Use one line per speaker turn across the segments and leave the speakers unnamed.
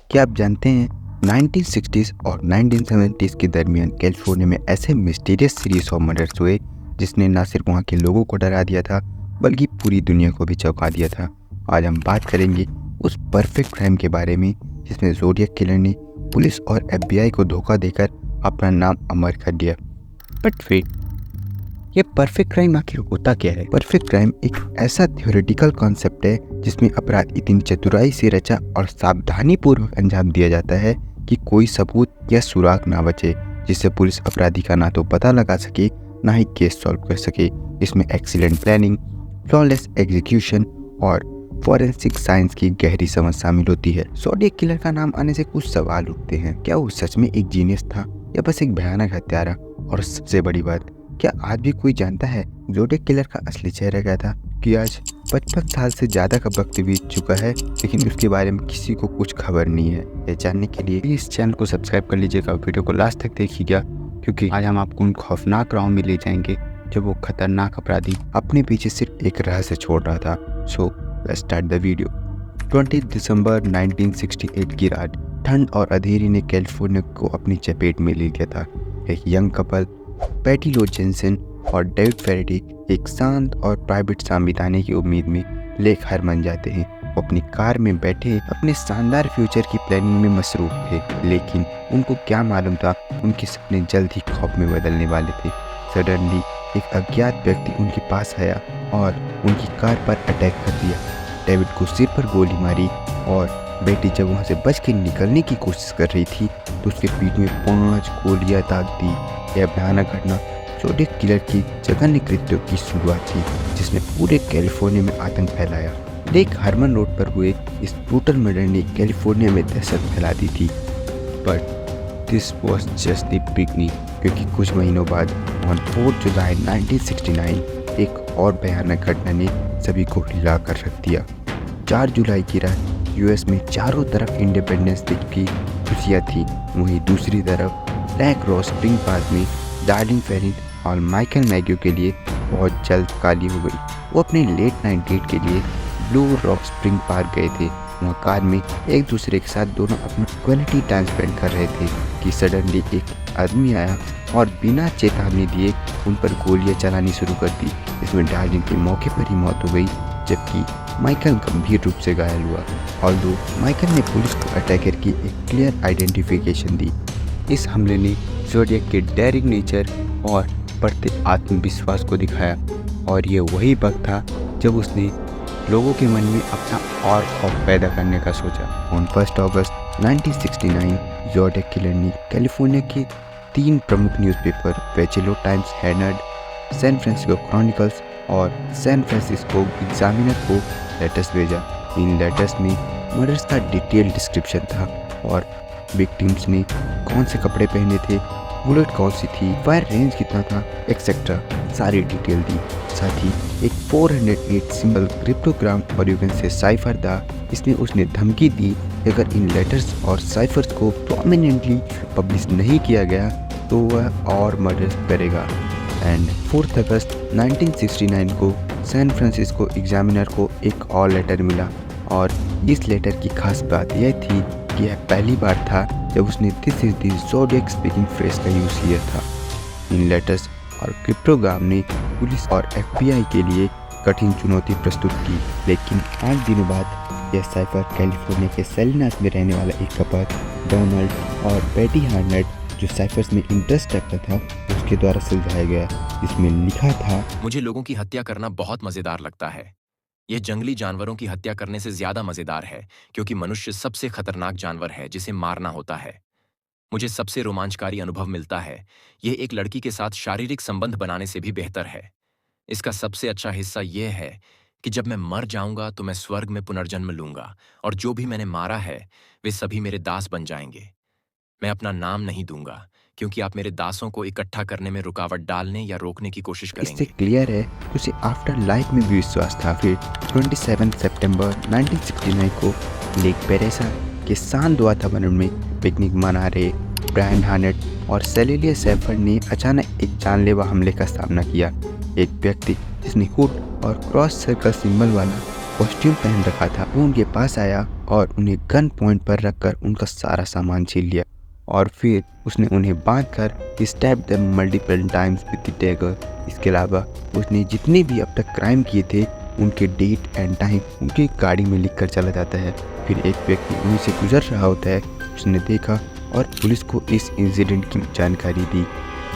क्या आप जानते हैं 1960s और 1970s के दरमियान कैलिफोर्निया में ऐसे मिस्टीरियस सीरीज ऑफ मर्डर्स हुए जिसने न सिर्फ वहाँ के लोगों को डरा दिया था बल्कि पूरी दुनिया को भी चौंका दिया था। आज हम बात करेंगे उस परफेक्ट क्राइम के बारे में जिसमें ज़ोडिएक किलर ने पुलिस और FBI को धोखा देकर अपना नाम अमर कर दिया। बट फिर ये परफेक्ट क्राइम आखिर होता क्या है? परफेक्ट क्राइम एक ऐसा थ्योरेटिकल कॉन्सेप्ट है जिसमें अपराध इतनी चतुराई से रचा और सावधानी पूर्वक अंजाम दिया जाता है कि कोई सबूत या सुराग ना बचे, जिससे पुलिस अपराधी का ना तो पता लगा सके ना ही केस सॉल्व कर सके। इसमें एक्सीलेंट प्लानिंग, फ्लॉलेस एग्जीक्यूशन और फॉरेंसिक साइंस की गहरी समझ शामिल होती है। ज़ोडिएक किलर का नाम आने से कुछ सवाल उठते हैं। क्या वो सच में एक जीनियस था या बस एक भयानक हत्यारा? और सबसे बड़ी बात, क्या आज भी कोई जानता है ज़ोडिएक किलर का असली चेहरा क्या था? कि आज 55 साल से ज़्यादा का वक्त बीत चुका है लेकिन उसके बारे में किसी को कुछ खबर नहीं है। ये जानने के लिए इस चैनल को सब्सक्राइब कर लीजिएगा, वीडियो को लास्ट तक देखिएगा क्योंकि आज हम आपको उन खौफनाक राहों में ले जाएंगे जब वो खतरनाक अपराधी अपने पीछे सिर्फ एक रहस्य छोड़ रहा था। So let's start the video. 20 दिसंबर 1968 की रात ठंड और अंधेरी ने कैलिफोर्निया को अपनी चपेट में ले लिया था। एक यंग कपल पैटी लो जेनसन और डेविड फेरेटी एक शांत और प्राइवेट शाम बिताने की उम्मीद में लेक हरमन जाते हैं। वो अपनी कार में बैठे अपने शानदार फ्यूचर की प्लानिंग में मसरूफ थे, लेकिन उनको क्या मालूम था उनके सपने जल्द ही खौफ में बदलने वाले थे। सडनली एक अज्ञात व्यक्ति उनके पास आया और उनकी कार पर अटैक कर दिया। डेविड को सिर पर गोली मारी और बेटी जब वहाँ से बच के निकलने की कोशिश कर रही थी तो उसके पीठ में 5 गोलियां दाग दी। यह भयानक घटना ज़ोडिएक किलर की जघन्य कृत्यों की शुरुआत थी जिसने पूरे कैलिफोर्निया में आतंक फैलाया। लेक हरमन रोड पर हुए इस ब्रूटल मर्डर ने कैलिफोर्निया में दहशत फैला दी थी। But this was just the beginning, क्योंकि कुछ महीनों बाद ऑन 4 जुलाई 1969 एक और भयानक घटना ने सभी को हिला कर रख दिया। 4 जुलाई की रात यूएस में चारों तरफ इंडिपेंडेंस डे की खुशियाँ थी, वहीं दूसरी तरफ ब्लैक रॉक स्प्रिंग पार्क में डार्लिन फेरिन और माइकल मैग्यू के लिए बहुत जल्द काली हो गई। वो अपने लेट नाइट डेट के लिए ब्लू रॉक स्प्रिंग पार्क गए थे। वहाँ कार में एक दूसरे के साथ दोनों अपना क्वालिटी टाइम स्पेंड कर रहे थे कि सडनली एक आदमी आया और बिना चेतावनी दिए उन पर गोलियां चलानी शुरू कर दी। इसमें डार्लिन की मौके पर ही मौत हो गई जबकि माइकल गंभीर रूप से घायल हुआ। ऑल्दो माइकल ने पुलिस को अटैकर की एक क्लियर आइडेंटिफिकेशन दी। इस हमले ने ज़ोडिएक के डेयरिंग नेचर और बढ़ते आत्मविश्वास को दिखाया और ये वही वक्त था जब उसने लोगों के मन में अपना और खौफ पैदा करने का सोचा। ऑन 1 अगस्त 1969 ज़ोडिएक किलर ने कैलिफोर्निया के 3 प्रमुख न्यूज़पेपर वेचेलो Times Herald, San Francisco Chronicles और सैन फ्रांसिस्को एग्जामिनर को लेटर्स भेजा। इन लेटर्स में मर्डर्स का डिटेल डिस्क्रिप्शन था और विक्टिम्स ने कौन से कपड़े पहने थे, बुलेट कौन सी थी, फायर रेंज कितना था, एक्सेट्रा सारी डिटेल दी। साथ ही एक 408 सिंबल क्रिप्टोग्राम और यूगन से साइफर था। इसमें उसने धमकी दी कि अगर इन लेटर्स और साइफर्स को प्रोमिनेंटली पब्लिश नहीं किया गया तो वह और मर्डर्स करेगा। एंड 4 अगस्त 1969 को सैन फ्रांसिस्को एग्जामिनर को एक और लेटर मिला और इस लेटर की खास बात यह थी कि यह पहली बार था जब उसने this is the zodiac speaking phrase का यूज़ किया था। इन लेटर्स और क्रिप्टोग्राम ने पुलिस और FBI के लिए कठिन चुनौती प्रस्तुत की, लेकिन 8 दिनों बाद यह साइफर कैलिफोर्निया के सेलिनास में रहने वाला एक कपल डोनाल्ड और बेटी हार्नेट जो साइफर्स में इंटरेस्ट रखता था उसके द्वारा सुलझाया गया, जिसमें लिखा था,
मुझे लोगों की हत्या करना बहुत मजेदार लगता है। यह जंगली जानवरों की हत्या करने से ज्यादा मजेदार है क्योंकि मनुष्य सबसे खतरनाक जानवर है जिसे मारना होता है। मुझे सबसे रोमांचकारी अनुभव मिलता है यह एक लड़की के साथ शारीरिक संबंध बनाने से भी बेहतर है। इसका सबसे अच्छा हिस्सा यह है कि जब मैं मर जाऊंगा तो मैं स्वर्ग में पुनर्जन्म लूंगा और जो भी मैंने मारा है वे सभी मेरे दास बन जाएंगे। मैं अपना नाम नहीं दूंगा क्योंकि आप मेरे दासों को इकट्ठा करने में रुकावट डालने या रोकने की कोशिश
इससे
करेंगे।
क्लियर है उसे आफ्टर लाइफ में भी विश्वास था। फिर 27 सितंबर 1969 को लेक पेरेसा के शांत वातावरण में पिकनिक मना रहे ब्रायन हार्नेट और सेलिलिया सेफर ने अचानक एक जानलेवा हमले का सामना किया। एक व्यक्ति जिसने हुड और क्रॉस सर्कल सिंबल वाला कॉस्ट्यूम पहन रखा था, वो उनके पास आया और उन्हें गन पॉइंट पर रखकर उनका सारा सामान छीन लिया और फिर उसने उन्हें बांधकर stab them multiple times with the dagger. इसके अलावा उसने जितने भी अब तक क्राइम किए थे उनके डेट एंड टाइम उनकी गाड़ी में लिख कर चला जाता है। फिर एक व्यक्ति उन्हीं से गुजर रहा होता है, उसने देखा और पुलिस को इस इंसिडेंट की जानकारी दी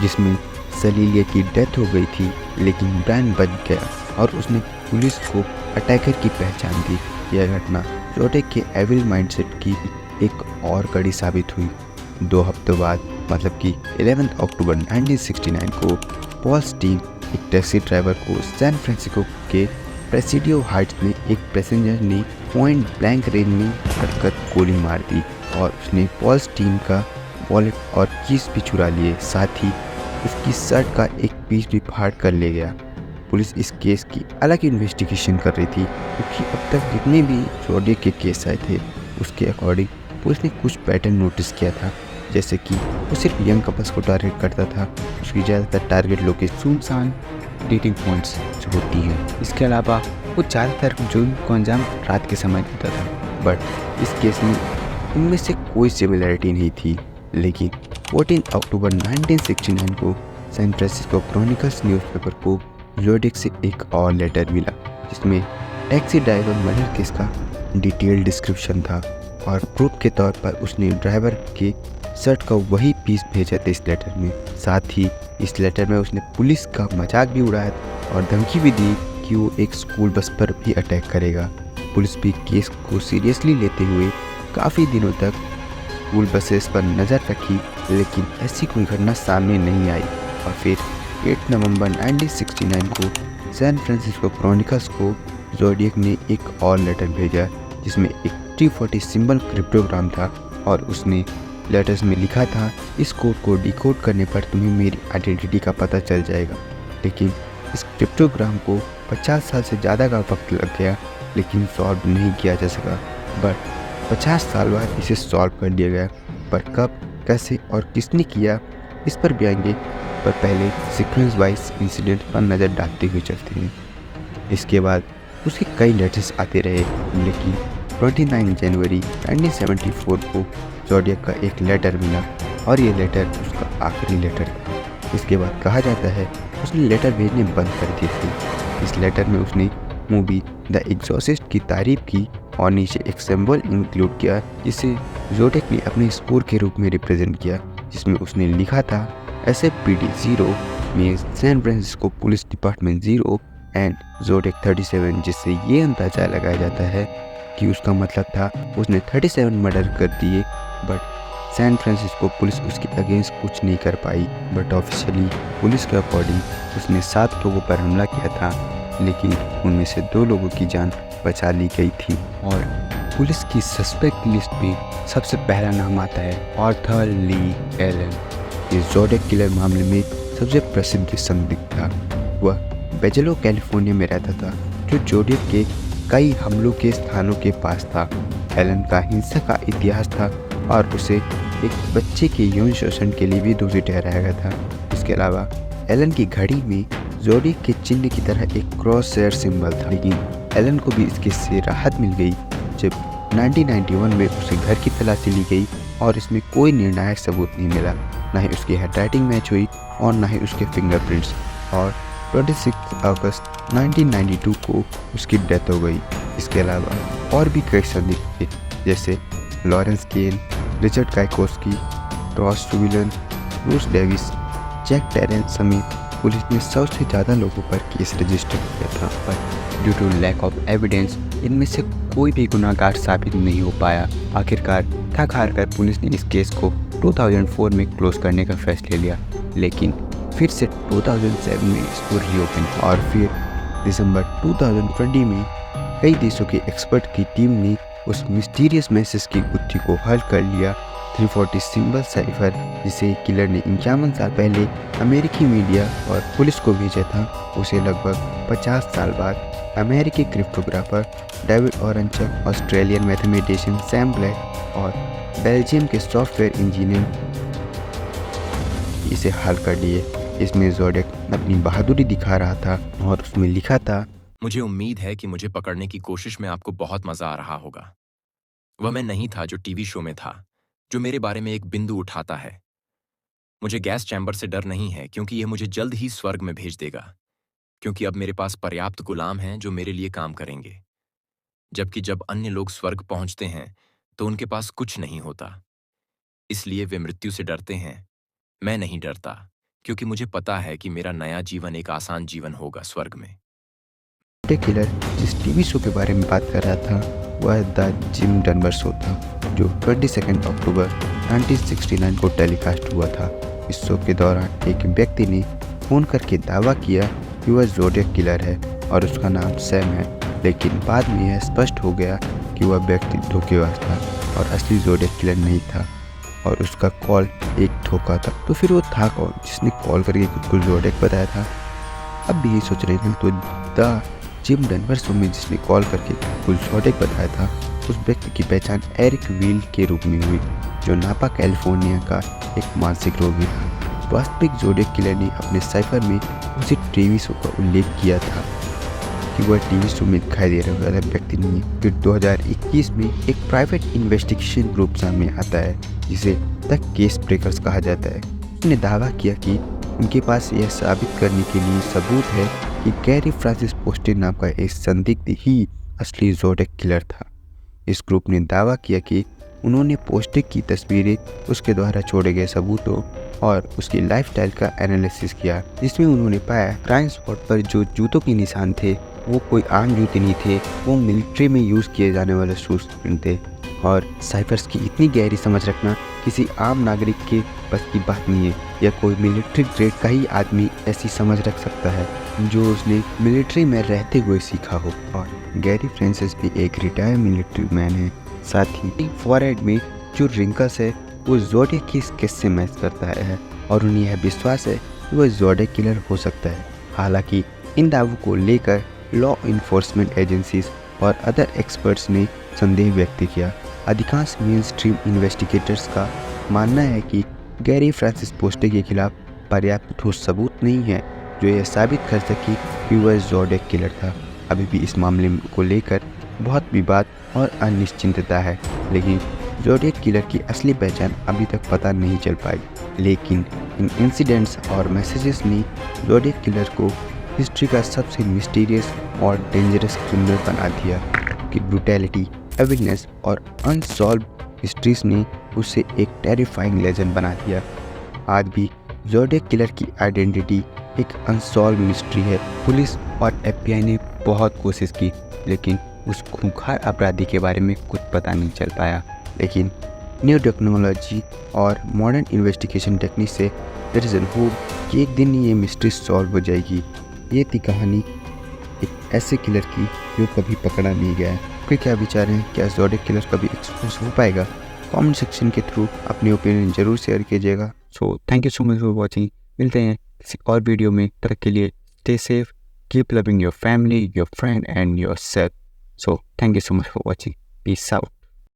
जिसमें सलीलिया की डेथ हो गई थी, लेकिन ब्रायन बच गया और उसने पुलिस को अटैकर की पहचान दी। यह घटना जोडेक के एविल माइंडसेट की एक और कड़ी साबित हुई। 2 हफ्तों बाद मतलब कि 11 अक्टूबर 1969 को पॉल स्टीन एक टैक्सी ड्राइवर को सैन फ्रांसिस्को के प्रेसिडियो हाइट्स में एक पैसेंजर ने पॉइंट ब्लैंक रेंज में पड़कर गोली मार दी और उसने पॉल स्टीन का वॉलेट और कीज भी चुरा लिए, साथ ही उसकी शर्ट का एक पीस भी फाड़ कर ले गया। पुलिस इस केस की अलग इन्वेस्टिगेशन कर रही थी क्योंकि अब तक जितने भी जोडेक के केस आए थे उसके अकॉर्डिंग पुलिस ने कुछ पैटर्न नोटिस किया था, जैसे कि वो सिर्फ यंग कपल्स को टारगेट करता था। उसकी ज़्यादातर टारगेट लोकेशन सुनसान डेटिंग पॉइंट्स जो होती हैं। इसके अलावा वो ज़्यादातर जुर्म को अंजाम रात के समय देता था, बट इस केस में इनमें से कोई सिमिलरिटी नहीं थी। लेकिन 14 अक्टूबर 1969 को सैन फ्रांसिस्को क्रॉनिकल्स न्यूज़पेपर को जोडेक से एक और लेटर मिला जिसमें टैक्सी ड्राइवर मर्डर केस का डिटेल डिस्क्रिप्शन था और प्रूफ के तौर पर उसने ड्राइवर के शर्ट का वही पीस भेजा था इस लेटर में। साथ ही इस लेटर में उसने पुलिस का मजाक भी उड़ाया और धमकी भी दी कि वो एक स्कूल बस पर भी अटैक करेगा। पुलिस भी केस को सीरियसली लेते हुए काफ़ी दिनों तक स्कूल बसेस पर नज़र रखी, लेकिन ऐसी कोई घटना सामने नहीं आई। और फिर 8 नवंबर 1969 को सैन फ्रांसिस्को क्रॉनिकल्स को जोडियक ने एक और लेटर भेजा जिसमें एक 340 सिंबल क्रिप्टोग्राम था और उसने लेटर्स में लिखा था, इस कोड को डिकोड करने पर तुम्हें मेरी आइडेंटिटी का पता चल जाएगा। लेकिन इस क्रिप्टोग्राम को 50 साल से ज़्यादा का वक्त लग गया लेकिन सॉल्व नहीं किया जा सका। बट 50 साल बाद इसे सॉल्व कर दिया गया, पर कब, कैसे और किसने किया इस पर भी आएंगे, पर पहले सीक्वेंस वाइज इंसिडेंट पर नज़र डालते हुए चलते हैं। इसके बाद उसके कई लेटर्स आते रहे, लेकिन 29 जनवरी 1974 को जोडियक का एक लेटर मिला और ये लेटर उसका आखिरी लेटर था। इसके बाद कहा जाता है उसने लेटर भेजने बंद कर दिए थे। इस लेटर में उसने मूवी द एग्जॉर्सिस्ट की तारीफ की और नीचे एक सिंबल इंक्लूड किया जिसे जोडेक ने अपने स्कोर के रूप में रिप्रेजेंट किया, जिसमें उसने लिखा था SFPD 0 में San Francisco police department 0 and Zodiac 37, जिससे ये अंदाज़ा लगाया जाता है कि उसका मतलब था उसने 37 मर्डर कर दिए, बट सैन फ्रांसिस्को पुलिस उसके अगेंस्ट कुछ नहीं कर पाई। बट ऑफिशियली पुलिस के अकॉर्डिंग उसने 7 लोगों पर हमला किया था, लेकिन उनमें से 2 लोगों की जान बचा ली गई थी। और पुलिस की सस्पेक्ट लिस्ट में सबसे पहला नाम आता है आर्थर ली एलन। इस जोडेक किलर मामले में सबसे प्रसिद्ध संदिग्ध था। वह बेजेलो कैलिफोर्निया में रहता था, जो जोडेक के कई हमलों के स्थानों के पास था। एलन का हिंसा का इतिहास था और उसे एक बच्चे के यौन शोषण के लिए भी दोषी ठहराया गया था। इसके अलावा एलन की घड़ी में जोडेक के चिन्ह की तरह एक क्रॉस शेयर सिंबल था, लेकिन एलन को भी इसके से राहत मिल गई जब 1991 में उसे घर की तलाशी ली गई और इसमें कोई निर्णायक सबूत नहीं मिला। न ही उसकी हैंडराइटिंग मैच हुई और न ही उसके फिंगरप्रिंट्स। और 26 अगस्त 1992 को उसकी डेथ हो गई। इसके अलावा और भी कई संदिग्ध थे, जैसे Lawrence Kane, Richard Kaikowski, Ross Sullivan, Bruce Davis, Jack Tarrance समेत पुलिस ने सबसे ज़्यादा लोगों पर केस रजिस्टर किया था, पर due to lack of evidence इनमें से कोई भी गुनाहगार साबित नहीं हो पाया। आखिरकार थक हार कर पुलिस ने इस केस को 2004 में क्लोज करने का फैसला लिया, लेकिन फिर से 2007 में इसको रीओपन और फिर दिसंबर 2020 में कई देशों के एक्सपर्ट की टीम ने उस मिस्टीरियस मैसेज की गुत्थी को हल कर लिया। 340 सिंबल साइफर, जिसे किलर ने 51 साल पहले अमेरिकी मीडिया और पुलिस को भेजा था, उसे लगभग 50 साल बाद अमेरिकी cryptographer David Oranchak, Australian mathematician Sam Blake और बेल्जियम के सॉफ्टवेयर इंजीनियर इसे हल कर लिए। इसमें जोडेक अपनी बहादुरी दिखा रहा था और उसमें लिखा था,
मुझे उम्मीद है कि मुझे पकड़ने की कोशिश में आपको बहुत मजा आ रहा होगा। वह मैं नहीं था जो टीवी शो में था, जो मेरे बारे में एक बिंदु उठाता है। मुझे गैस चैम्बर से डर नहीं है क्योंकि यह मुझे जल्द ही स्वर्ग में भेज देगा, क्योंकि अब मेरे पास पर्याप्त गुलाम हैं जो मेरे लिए काम करेंगे। जबकि जब अन्य लोग स्वर्ग पहुंचते हैं, तो उनके पास कुछ नहीं होता। इसलिए वे मृत्यु से डरते हैं। मैं नहीं डरता, क्योंकि मुझे पता है कि मेरा नया जीवन एक आसान जीवन होगा स्वर्ग में।
किलर जिस टीवी शो के बारे में बात कर रहा था वह द जिम डनवर शो था, जो 22 अक्टूबर 1969 को टेलीकास्ट हुआ था। इस शो के दौरान एक व्यक्ति ने फ़ोन करके दावा किया कि वह ज़ोडियक किलर है और उसका नाम सैम है, लेकिन बाद में यह स्पष्ट हो गया कि वह व्यक्ति धोखेबाज था और असली ज़ोडियक किलर नहीं था और उसका कॉल एक धोखा था। तो फिर वो था कौन जिसने कॉल करके खुद को ज़ोडियक बताया था? अब भी यही सोच रहे थे तो द जिम डनवर शो में जिसने कॉल करके खुद ज़ोडियक बताया था, उस व्यक्ति की पहचान एरिक वील के रूप में हुई, जो नापा कैलिफोर्निया का एक मानसिक रोगी था। वास्तविक ज़ोडियक किलर ने अपने साइफर में उसी टीवी शो का उल्लेख किया था कि वह टीवी शो में दिखाई दे रहा वाला व्यक्ति नहीं है। फिर 2021 में एक प्राइवेट इन्वेस्टिगेशन ग्रुप सामने आता है जिसे द केस ब्रेकर्स कहा जाता है। उसने दावा किया कि उनके पास यह साबित करने के लिए सबूत है कि गैरी फ्रांसिस पोस्टे नाम का एक संदिग्ध ही असली ज़ोडियक किलर था। इस ग्रुप ने दावा किया कि उन्होंने पोस्टे की तस्वीरें, उसके द्वारा छोड़े गए सबूतों और उसकी लाइफस्टाइल का एनालिसिस किया, जिसमें उन्होंने पाया क्राइम स्पॉट पर जो जूतों के निशान थे वो कोई आम जूते नहीं थे, वो मिलिट्री में यूज़ किए जाने वाले शूज़ थे। और साइफर्स की इतनी गहरी समझ रखना किसी आम नागरिक के बस की बात नहीं है। या कोई मिलिट्री ग्रेड का ही आदमी ऐसी समझ रख सकता है जो उसने मिलिट्री में रहते हुए सीखा हो। और गैरी फ्रांसिस भी एक रिटायर्ड मिलिट्री मैन है। साथ ही फॉरहेड में जो रिंकल्स है वो ज़ोडियक की स्केच से मैच करता है और उन्हें यह विश्वास है कि वह ज़ोडियक किलर हो सकता है। हालांकि इन दावों को लेकर लॉ इन्फोर्समेंट एजेंसीज और अदर एक्सपर्ट्स ने संदेह व्यक्त किया। अधिकांश मेन स्ट्रीम इन्वेस्टिगेटर्स का मानना है कि गैरी फ्रांसिस पोस्टे के खिलाफ पर्याप्त ठोस सबूत नहीं है जो यह साबित कर सके कि वह ज़ोडियक किलर था। अभी भी इस मामले को लेकर बहुत विवाद और अनिश्चितता है, लेकिन ज़ोडियक किलर की असली पहचान अभी तक पता नहीं चल पाई। लेकिन इन इंसिडेंट्स और मैसेजेस ने ज़ोडियक किलर को हिस्ट्री का सबसे मिस्टीरियस और डेंजरस क्रिमिनल बना दिया कि ब्रूटैलिटी, एविडनेस और अनसॉल्व मिस्ट्रीज ने उसे एक टेरिफाइंग लेजेंड बना दिया। आज भी ज़ोडियक किलर की आइडेंटिटी एक अनसॉल्व मिस्ट्री है। पुलिस और एफबीआई ने बहुत कोशिश की, लेकिन उस खूंखार अपराधी के बारे में कुछ पता नहीं चल पाया। लेकिन न्यू टेक्नोलॉजी और मॉडर्न इन्वेस्टिगेशन टेक्निक से देयर इज होप कि एक दिन ये मिस्ट्री सॉल्व हो जाएगी। ये थी कहानी एक ऐसे किलर की जो कभी पकड़ा नहीं गया है। आपके क्या विचार हैं? क्या ज़ोडियक किलर कभी एक्सपोज हो पाएगा? कमेंट सेक्शन के थ्रू अपनी ओपिनियन जरूर शेयर कीजिएगा। So thank you so much for watching. मिलते हैं किसी और वीडियो में। तब तक के लिए stay safe, keep loving your family, your friend and your self. So thank you so much for watching. Peace out.